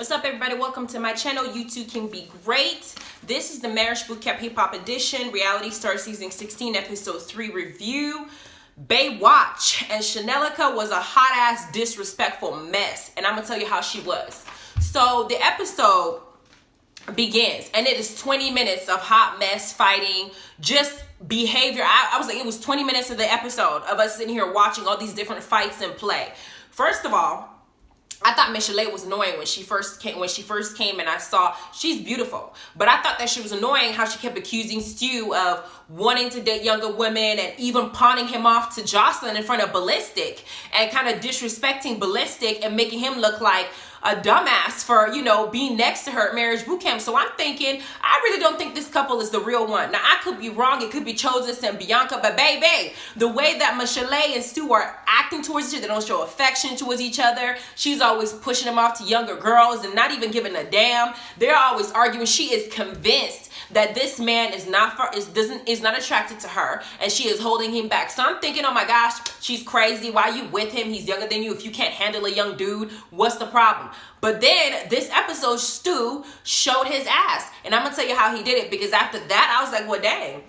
What's up, everybody? Welcome to my channel. You too can be great. This is the Marriage Bootcamp Hip Hop Edition, Reality Star Season 16, Episode 3 review. Baywatch and Shanelica was a hot-ass, disrespectful mess, and I'm gonna tell you how she was. So the episode begins, and it is 20 minutes of hot mess fighting, just behavior. I was like, it was 20 minutes of the episode of us sitting here watching all these different fights in play. First of all, I thought Shanelica was annoying when she first came and I saw she's beautiful. But I thought that she was annoying how she kept accusing Stu of wanting to date younger women and even pawning him off to Joseline in front of Ballistic and kind of disrespecting Ballistic and making him look like a dumbass for, you know, being next to her at Marriage Bootcamp. So I'm thinking, I really don't think this couple is the real one. Now, I could be wrong. It could be Joseph and Bianca, but baby, the way that Shanelica and Stu are acting towards each other, they don't show affection towards each other. She's always pushing them off to younger girls and not even giving a damn. They're always arguing. She is convinced that this man is not attracted to her, and she is holding him back. So I'm thinking, oh my gosh, she's crazy. Why are you with him? He's younger than you. If you can't handle a young dude, what's the problem? But then this episode, Stu showed his ass, and I'm gonna tell you how he did it, because after that I was like, well, dang,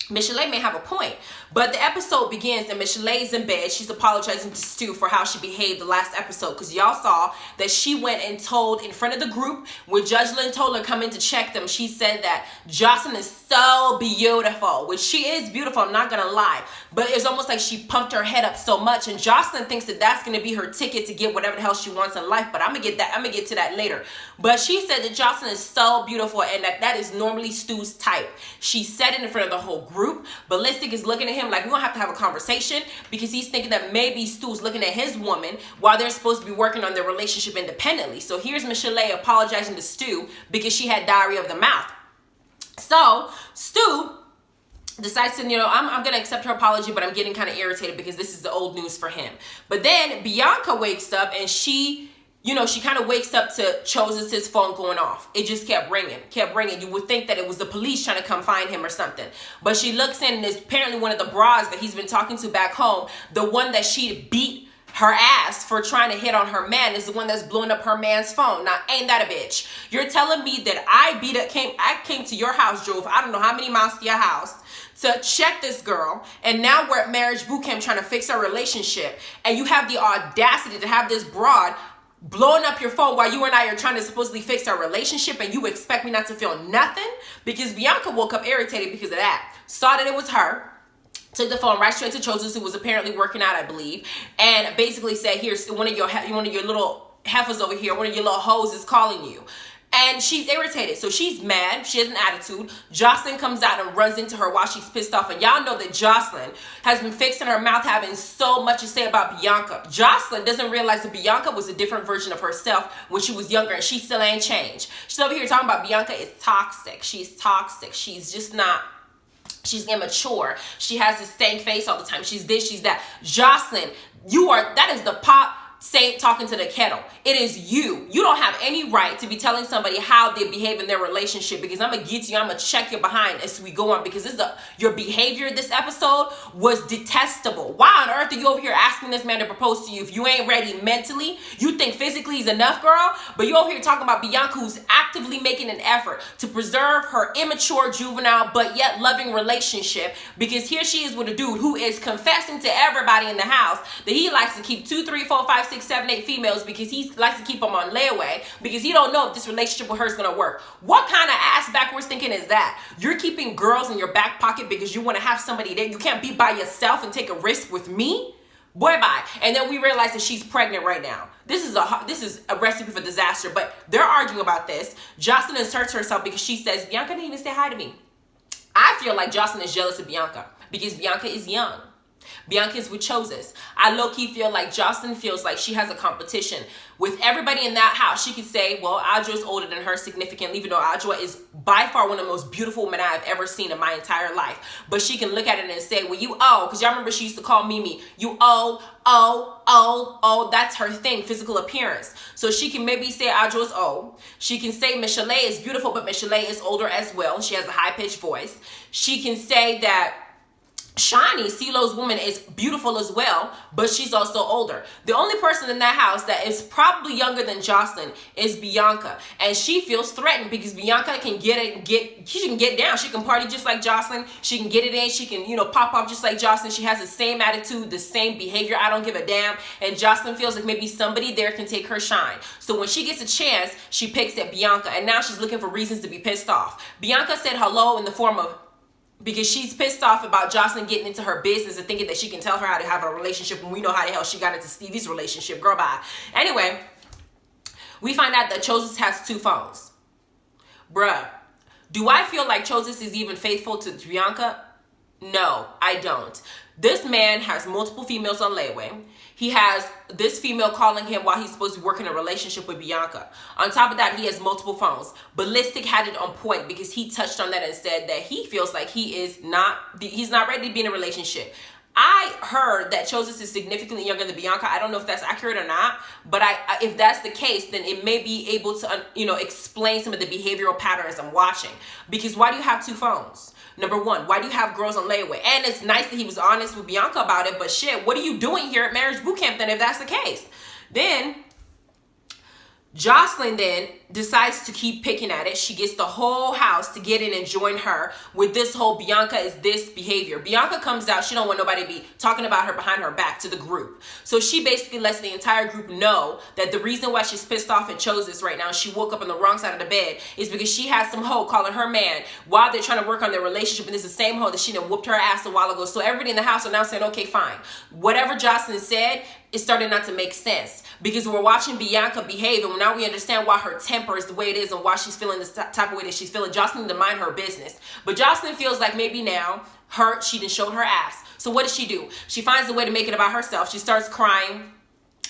Shanelica may have a point. But the episode begins and Shanelica's in bed. She's apologizing to Stu for how she behaved the last episode, because y'all saw that she went and told in front of the group when Joseline told her come in to check them. She said that Joseline is so beautiful, which she is beautiful, I'm not gonna lie, but it's almost like she pumped her head up so much, and Joseline thinks that that's gonna be her ticket to get whatever the hell she wants in life. But I'm gonna get to that later. But she said that Joseline is so beautiful and that is normally Stu's type. She said it in front of the whole group. Ballistic is looking at him like we're gonna have to have a conversation, because he's thinking that maybe Stu's looking at his woman while they're supposed to be working on their relationship independently. So here's Shanelica apologizing to Stu because she had diarrhea of the mouth. So Stu decides to, I'm going to accept her apology, but I'm getting kind of irritated because this is the old news for him. But then Bianca wakes up and she kind of wakes up to Joseph's phone going off. It just kept ringing. You would think that it was the police trying to come find him or something. But she looks in and it's apparently one of the bras that he's been talking to back home, the one that she beat her ass for trying to hit on her man, is the one that's blowing up her man's phone. Now, ain't that a bitch? You're telling me that I came to your house, drove I don't know how many miles to your house to check this girl, and now we're at Marriage Bootcamp trying to fix our relationship, and you have the audacity to have this broad blowing up your phone while you and I are trying to supposedly fix our relationship, and you expect me not to feel nothing? Because Bianca woke up irritated because of that. Saw that it was her. Took the phone right straight to Joseph, who was apparently working out, I believe, and basically said, here's one of your little heifers over here, one of your little hoes is calling you. And she's irritated. So she's mad. She has an attitude. Joseline comes out and runs into her while she's pissed off. And y'all know that Joseline has been fixing her mouth, having so much to say about Bianca. Joseline doesn't realize that Bianca was a different version of herself when she was younger, and she still ain't changed. She's over here talking about Bianca is toxic. She's toxic. She's just not. She's immature. She has this stank face all the time. She's this, she's that. Joseline, that is the pot talking to the kettle. It is you. You don't have any right to be telling somebody how they behave in their relationship, because I'm gonna get you, I'm gonna check your behind as we go on, because your behavior this episode was detestable. Why on earth are you over here asking this man to propose to you if you ain't ready mentally? You think physically is enough, girl? But you over here talking about Bianca, who's actively making an effort to preserve her immature, juvenile, but yet loving relationship, because here she is with a dude who is confessing to everybody in the house that he likes to keep 2, 3, 4, 5, 6, 7, 8 females, because he likes to keep them on layaway, because he don't know if this relationship with her is gonna work. What kind of ass backwards thinking is that? You're keeping girls in your back pocket because you want to have somebody there. You can't be by yourself and take a risk with me? Boy, bye. And then we realize that she's pregnant right now. This is a recipe for disaster. But they're arguing about this. Joseline inserts herself because she says, Bianca didn't even say hi to me. I feel like Joseline is jealous of Bianca because Bianca is young. Bianca is with Joseph. I low-key feel like Joseline feels like she has a competition with everybody in that house. She could say, well, Audra is older than her significantly, even though Audra is by far one of the most beautiful women I've ever seen in my entire life. But she can look at it and say, well, you old, because y'all remember she used to call Mimi, you old, that's her thing, physical appearance. So she can maybe say Audra is old. She can say Shanelica is beautiful, but Shanelica is older as well. She has a high-pitched voice. She can say that Shani, CeeLo's woman, is beautiful as well, but she's also older. The only person in that house that is probably younger than Joseline is Bianca, and she feels threatened because Bianca can she can get down. She can party just like Joseline. She can get it in. She can, pop off just like Joseline. She has the same attitude, the same behavior. I don't give a damn. And Joseline feels like maybe somebody there can take her shine. So when she gets a chance, she picks at Bianca, and now she's looking for reasons to be pissed off. Bianca said hello in the form of, because she's pissed off about Joseline getting into her business and thinking that she can tell her how to have a relationship when we know how the hell she got into Stevie's relationship. Girl, bye. Anyway, we find out that Chose has 2 phones. Bruh, do I feel like Chose is even faithful to Bianca? No, I don't. This man has multiple females on layaway. He has this female calling him while he's supposed to be working a relationship with Bianca. On top of that, he has multiple phones. Ballistic had it on point because he touched on that and said that he feels like he's not ready to be in a relationship. I heard that Chose is significantly younger than Bianca. I don't know if that's accurate or not, but if that's the case, then it may be able to, explain some of the behavioral patterns I'm watching. Because why do you have 2 phones? Number one, why do you have girls on layaway? And it's nice that he was honest with Bianca about it, but shit, what are you doing here at Marriage Bootcamp then if that's the case? Then Joseline then decides to keep picking at it. She gets the whole house to get in and join her with this whole Bianca is this behavior. Bianca comes out. She don't want nobody to be talking about her behind her back to the group. So she basically lets the entire group know that the reason why she's pissed off and chose this right now, she woke up on the wrong side of the bed, is because she has some hoe calling her man while they're trying to work on their relationship. And this is the same hoe that she done whooped her ass a while ago. So everybody in the house are now saying, okay, fine. Whatever Joseline said, it started not to make sense because we're watching Bianca behave, and now we understand why her temper is the way it is and why she's feeling this type of way that she's feeling. Joseline to mind her business, but Joseline feels like maybe now she didn't show her ass. So what does she do? She finds a way to make it about herself. She starts crying.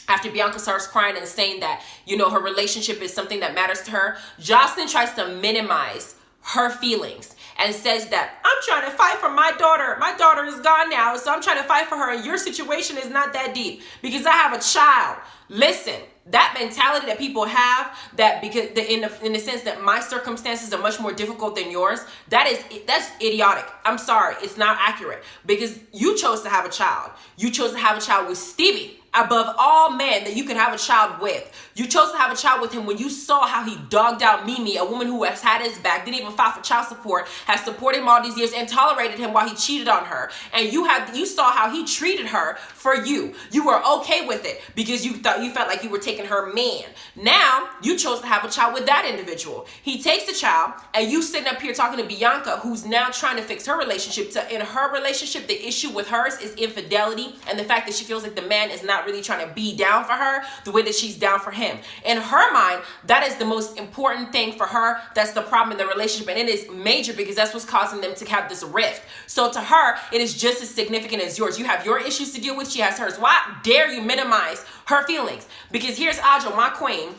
After Bianca starts crying and saying that, her relationship is something that matters to her, Joseline tries to minimize her feelings and says that I'm trying to fight for my daughter. My daughter is gone now, so I'm trying to fight for her, and your situation is not that deep because I have a child. Listen, that mentality that people have, that because in the sense that my circumstances are much more difficult than yours, that's idiotic. I'm sorry, it's not accurate because you chose to have a child. You chose to have a child with Stevie. Above all men that you could have a child with. You chose to have a child with him when you saw how he dogged out Mimi, a woman who has had his back, didn't even file for child support, has supported him all these years and tolerated him while he cheated on her. And you saw how he treated her for you. You were okay with it because you felt like you were taking her man. Now you chose to have a child with that individual. He takes the child, and you sitting up here talking to Bianca, who's now trying to fix her relationship. In her relationship, the issue with hers is infidelity and the fact that she feels like the man is not really trying to be down for her the way that she's down for him. In her mind, that is the most important thing for her. That's the problem in the relationship, and it is major because that's what's causing them to have this rift. So to her, it is just as significant as yours. You have your issues to deal with, she has hers. Why dare you minimize her feelings? Because here's Aja, my queen.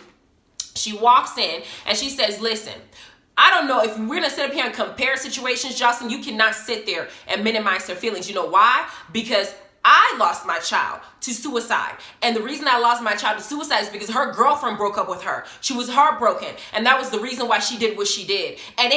She walks in and she says, listen, I don't know if we're going to sit up here and compare situations, Joseline. You cannot sit there and minimize her feelings. You know why? Because I lost my child to suicide. And the reason I lost my child to suicide is because her girlfriend broke up with her. She was heartbroken. And that was the reason why she did what she did. And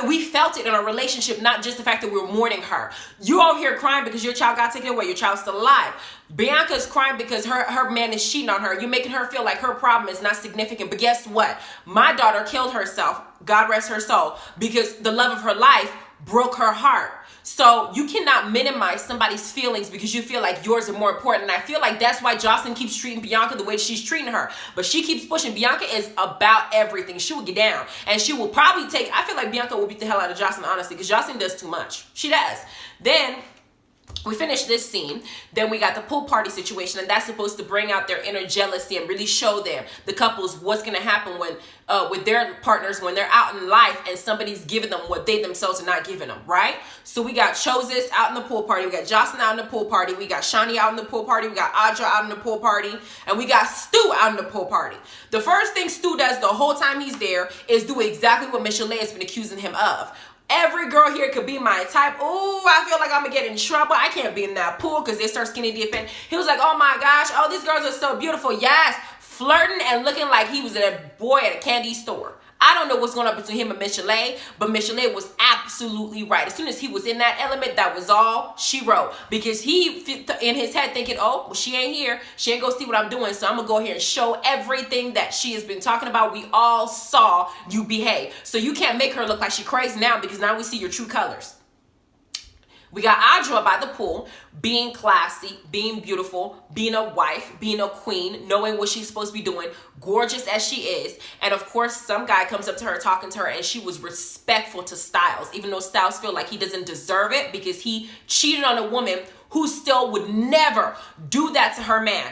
we felt it in our relationship, not just the fact that we were mourning her. You over here crying because your child got taken away. Your child's still alive. Bianca's crying because her man is cheating on her. You're making her feel like her problem is not significant. But guess what? My daughter killed herself, God rest her soul, because the love of her life broke her heart. So you cannot minimize somebody's feelings because you feel like yours are more important. And I feel like that's why Joseline keeps treating Bianca the way she's treating her. But she keeps pushing. Bianca is about everything. She will get down. And she will probably I feel like Bianca will beat the hell out of Joseline, honestly, because Joseline does too much. She does. Then we finish this scene. Then we got the pool party situation, and that's supposed to bring out their inner jealousy and really show them, the couples, what's going to happen when with their partners when they're out in life and somebody's giving them what they themselves are not giving them, right? So we got Chose out in the pool party. We got Joseline out in the pool party. We got Shani out in the pool party. We got Aja out in the pool party. And we got Stu out in the pool party. The first thing Stu does the whole time he's there is do exactly what Michelet has been accusing him of. Every girl here could be my type. Oh, I feel like I'm gonna get in trouble. I can't be in that pool because they start skinny dipping. He was like, oh my gosh, oh, these girls are so beautiful. Yes, flirting and looking like he was a boy at a candy store. I don't know what's going on between him and Michelet, but Michelet was absolutely right. As soon as he was in that element, that was all she wrote. Because he, in his head, thinking, oh, well, she ain't here. She ain't gonna see what I'm doing, so I'm gonna go here and show everything that she has been talking about. We all saw you behave. So you can't make her look like she crazy now, because now we see your true colors. We got Audra by the pool, being classy, being beautiful, being a wife, being a queen, knowing what she's supposed to be doing, gorgeous as she is. And of course, some guy comes up to her, talking to her, and she was respectful to Styles, even though Styles feel like he doesn't deserve it because he cheated on a woman who still would never do that to her man.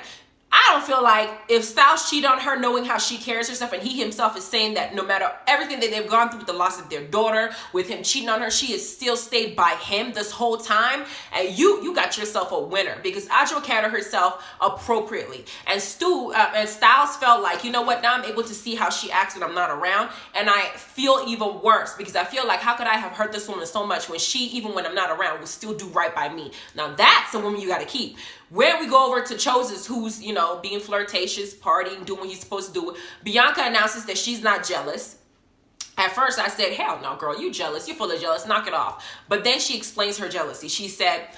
I don't feel like if Styles cheated on her, knowing how she carries herself, and he himself is saying that no matter everything that they've gone through with the loss of their daughter, with him cheating on her, she has still stayed by him this whole time. And you got yourself a winner, because Audra carried herself appropriately. And Styles felt like, you know what, now I'm able to see how she acts when I'm not around. And I feel even worse, because I feel like, how could I have hurt this woman so much when she, even when I'm not around, will still do right by me? Now that's a woman you got to keep. Where we go over to Chosis, who's, you know, being flirtatious, partying, doing what he's supposed to do. Bianca announces that she's not jealous. At first I said, hell no, girl, you jealous. You're full of jealous. Knock it off. But then she explains her jealousy. She said,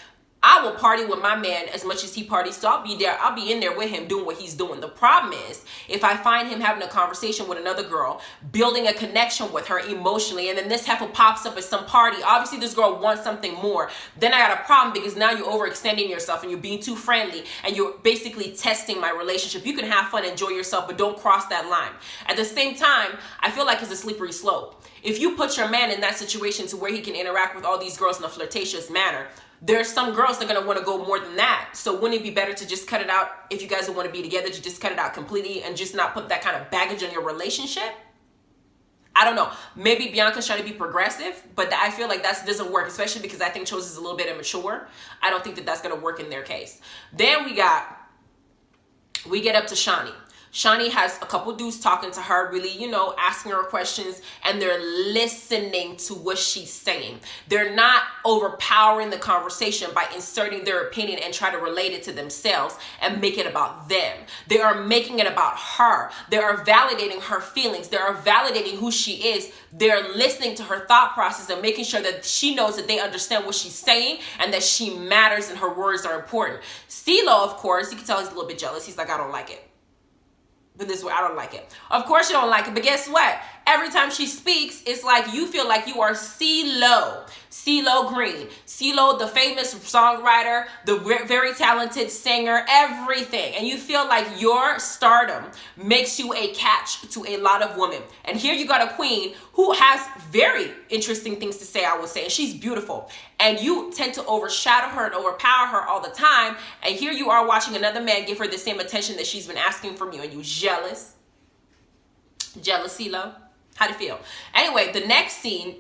I will party with my man as much as he parties, so I'll be there. I'll be in there with him doing what he's doing. The problem is, if I find him having a conversation with another girl, building a connection with her emotionally, and then this heifer pops up at some party, obviously this girl wants something more, then I got a problem, because now you're overextending yourself and you're being too friendly and you're basically testing my relationship. You can have fun, enjoy yourself, but don't cross that line. At the same time, I feel like it's a slippery slope. If you put your man in that situation to where he can interact with all these girls in a flirtatious manner, there's some girls that are going to want to go more than that. So wouldn't it be better to just cut it out? If you guys don't want to be together, to just cut it out completely and just not put that kind of baggage on your relationship? I don't know. Maybe Bianca's trying to be progressive, but I feel like that doesn't work, especially because I think Chose is a little bit immature. I don't think that that's going to work in their case. Then we get up to Shani. Shani has a couple dudes talking to her, really, you know, asking her questions, and they're listening to what she's saying. They're not overpowering the conversation by inserting their opinion and try to relate it to themselves and make it about them. They are making it about her. They are validating her feelings. They are validating who she is. They're listening to her thought process and making sure that she knows that they understand what she's saying and that she matters and her words are important. CeeLo, of course, you can tell he's a little bit jealous. He's like, I don't like it. But this way, I don't like it. Of course you don't like it, but guess what? Every time she speaks, it's like you feel like you are CeeLo. CeeLo Green. CeeLo, the famous songwriter, the very talented singer, everything. And you feel like your stardom makes you a catch to a lot of women. And here you got a queen who has very interesting things to say, I would say. And she's beautiful. And you tend to overshadow her and overpower her all the time. And here you are watching another man give her the same attention that she's been asking from you. And you jealous? Jealous, CeeLo? How do you feel? Anyway, the next scene,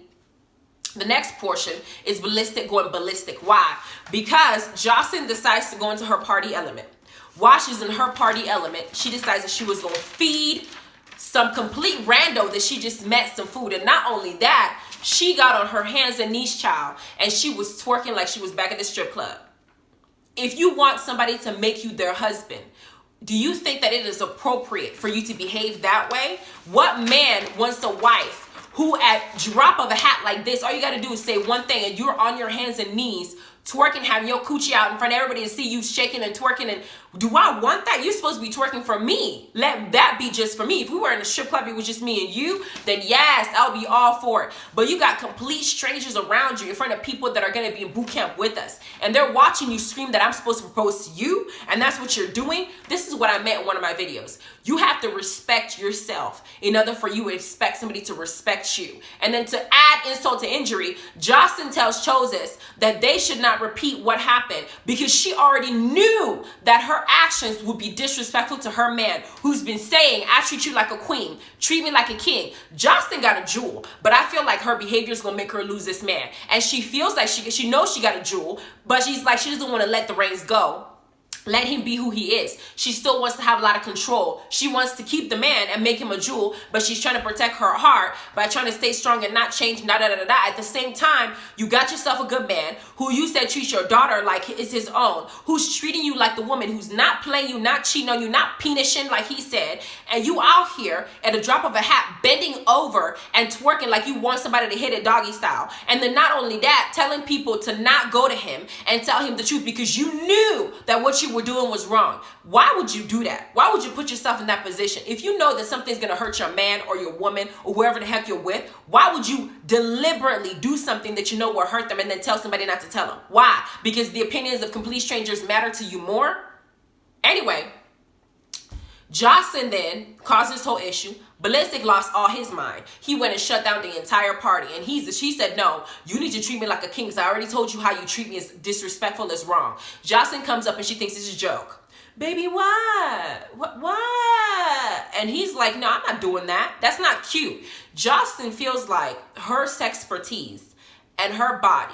the next portion is Ballistic going ballistic. Why? Because Joseline decides to go into her party element. While she's in her party element, she decides that she was going to feed some complete rando that she just met some food. And not only that, she got on her hands and knees, child, and she was twerking like she was back at the strip club. If you want somebody to make you their husband, do you think that it is appropriate for you to behave that way? What man wants a wife who at drop of a hat like this, all you got to do is say one thing and you're on your hands and knees twerking, having your coochie out in front of everybody to see you shaking and twerking? And do I want that? You're supposed to be twerking for me. Let that be just for me. If we were in a strip club, it was just me and you, then yes, I'll be all for it. But you got complete strangers around you in front of people that are going to be in boot camp with us. And they're watching you scream that I'm supposed to propose to you. And that's what you're doing. This is what I meant in one of my videos. You have to respect yourself in order for you to expect somebody to respect you. And then to add insult to injury, Joseline tells Chosis that they should not repeat what happened because she already knew that her actions would be disrespectful to her man, who's been saying, I treat you like a queen, treat me like a king. Joseline got a jewel, but I feel like her behavior is gonna make her lose this man. And she feels like she knows she got a jewel, but she's like, she doesn't want to let the reins go. let him be who he is. She still wants to have a lot of control. She wants to keep the man and make him a jewel, but she's trying to protect her heart by trying to stay strong and not change, At the same time, you got yourself a good man who you said treats your daughter like it's his own, who's treating you like the woman, who's not playing you, not cheating on you, not penishing like he said, and you out here at a drop of a hat bending over and twerking like you want somebody to hit it doggy style. And then not only that, telling people to not go to him and tell him the truth because you knew that what you were doing was wrong. Why would you do that? Why would you put yourself in that position? If you know that something's going to hurt your man or your woman or whoever the heck you're with, why would you deliberately do something that you know will hurt them and then tell somebody not to tell them? Why? Because the opinions of complete strangers matter to you more? Anyway, Joseline then caused this whole issue. Ballistic lost all his mind. He went and shut down the entire party. And she said, no, you need to treat me like a king. Because I already told you how you treat me is disrespectful, is wrong. Joseline comes up and she thinks this is a joke. Baby, what? What? And he's like, no, I'm not doing that. That's not cute. Joseline feels like her sexpertise and her body,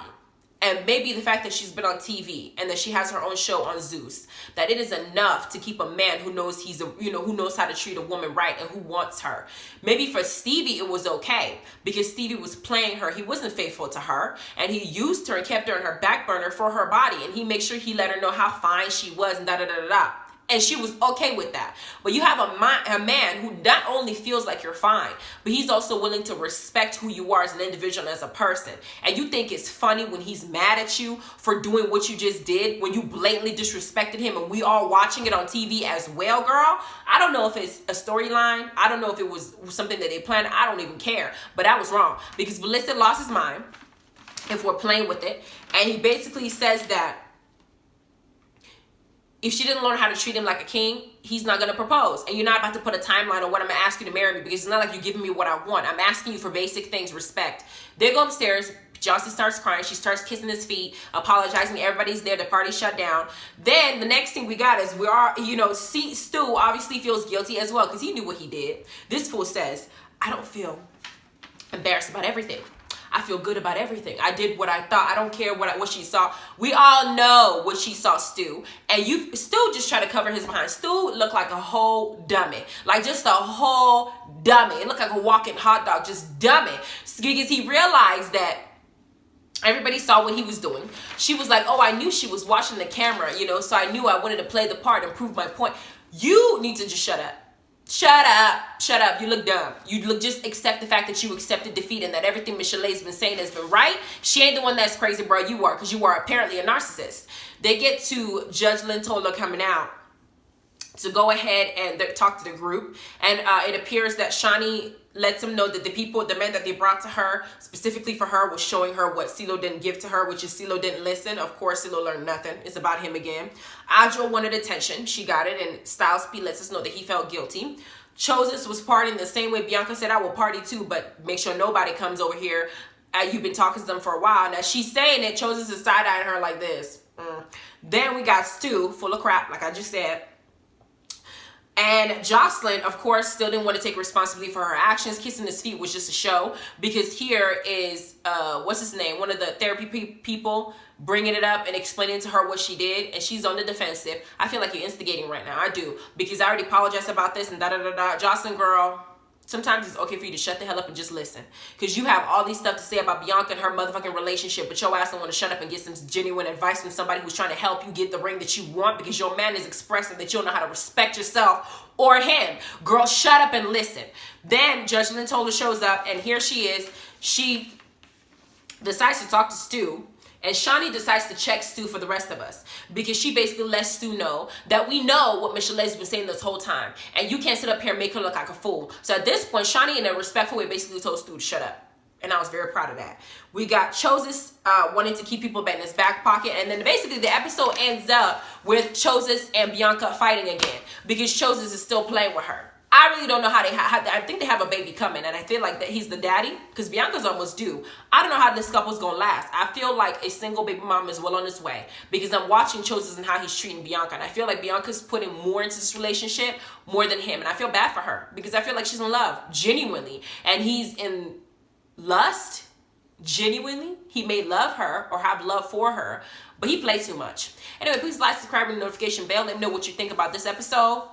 and maybe the fact that she's been on TV and that she has her own show on Zeus, that it is enough to keep a man who knows who knows how to treat a woman right and who wants her. Maybe for Stevie it was okay because Stevie was playing her. He wasn't faithful to her, and he used her and kept her in her back burner for her body, and he made sure he let her know how fine she was and da-da-da-da-da. And she was okay with that. But you have a man who not only feels like you're fine, but he's also willing to respect who you are as an individual and as a person. And you think it's funny when he's mad at you for doing what you just did, when you blatantly disrespected him, and we all watching it on TV as well, girl. I don't know if it's a storyline. I don't know if it was something that they planned. I don't even care. But that was wrong because Ballistic lost his mind, if we're playing with it. And he basically says that if she didn't learn how to treat him like a king, he's not going to propose. And you're not about to put a timeline on when I'm going to ask you to marry me, because it's not like you're giving me what I want. I'm asking you for basic things, respect. They go upstairs. Joseline starts crying. She starts kissing his feet, apologizing. Everybody's there. The party's shut down. Then the next thing we got is Stu obviously feels guilty as well because he knew what he did. This fool says, I don't feel embarrassed about everything. I feel good about everything. I did what I thought. I don't care what she saw. We all know what she saw, Stu. And Stu just tried to cover his behind. Stu looked like a whole dummy. Like just a whole dummy. It looked like a walking hot dog, just dummy. Because he realized that everybody saw what he was doing. She was like, oh, I knew she was watching the camera, so I knew I wanted to play the part and prove my point. You need to just shut up. Shut up. You look dumb. Just accept the fact that you accepted defeat and that everything Miss Shale's been saying has been right. She ain't the one that's crazy, bro. You are, because you are apparently a narcissist. They get to Judge Lintola coming out to go ahead and talk to the group. And it appears that Shani lets them know that the men that they brought to her, specifically for her, was showing her what CeeLo didn't give to her, which is CeeLo didn't listen. Of course, CeeLo learned nothing. It's about him again. Adjo wanted attention. She got it. And Styles P lets us know that he felt guilty. Choses was partying the same way Bianca said, I will party too, but make sure nobody comes over here. You've been talking to them for a while. Now she's saying it. Choses is side-eyeing her like this. Then we got Stu, full of crap, like I just said. And Joseline, of course, still didn't want to take responsibility for her actions. Kissing his feet was just a show, because here is, what's his name? One of the therapy people bringing it up and explaining to her what she did, and she's on the defensive. I feel like you're instigating right now. I do, because I already apologized about this and da-da-da-da. Joseline, girl, sometimes it's okay for you to shut the hell up and just listen, because you have all these stuff to say about Bianca and her motherfucking relationship, but your ass don't want to shut up and get some genuine advice from somebody who's trying to help you get the ring that you want, because your man is expressing that you don't know how to respect yourself or him. Girl, shut up and listen. Then Judge Lintola shows up, and here she is. She decides to talk to Stu, and Shani decides to check Stu for the rest of us, because she basically lets Stu know that we know what Miss Shale's been saying this whole time, and you can't sit up here and make her look like a fool. So at this point, Shani, in a respectful way, basically told Stu to shut up. And I was very proud of that. We got Choses wanting to keep people back in his back pocket. And then basically the episode ends up with Choses and Bianca fighting again, because Choses is still playing with her. I really don't know how I think they have a baby coming, and I feel like that he's the daddy, because Bianca's almost due. I don't know how this couple's gonna last. I feel like a single baby mom is well on its way, because I'm watching Choses and how he's treating Bianca, and I feel like Bianca's putting more into this relationship more than him, and I feel bad for her, because I feel like she's in love, genuinely, and he's in lust. genuinely he may love her or have love for her, but he played too much. Anyway, please like, subscribe, and notification bell. Let me know what you think about this episode.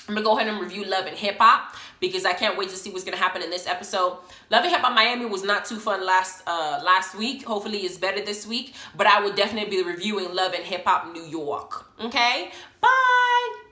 I'm gonna go ahead and review Love and Hip Hop because I can't wait to see what's gonna happen in this episode. Love and Hip Hop Miami was not too fun last week. Hopefully it's better this week, but I will definitely be reviewing Love and Hip Hop New York. Okay, bye.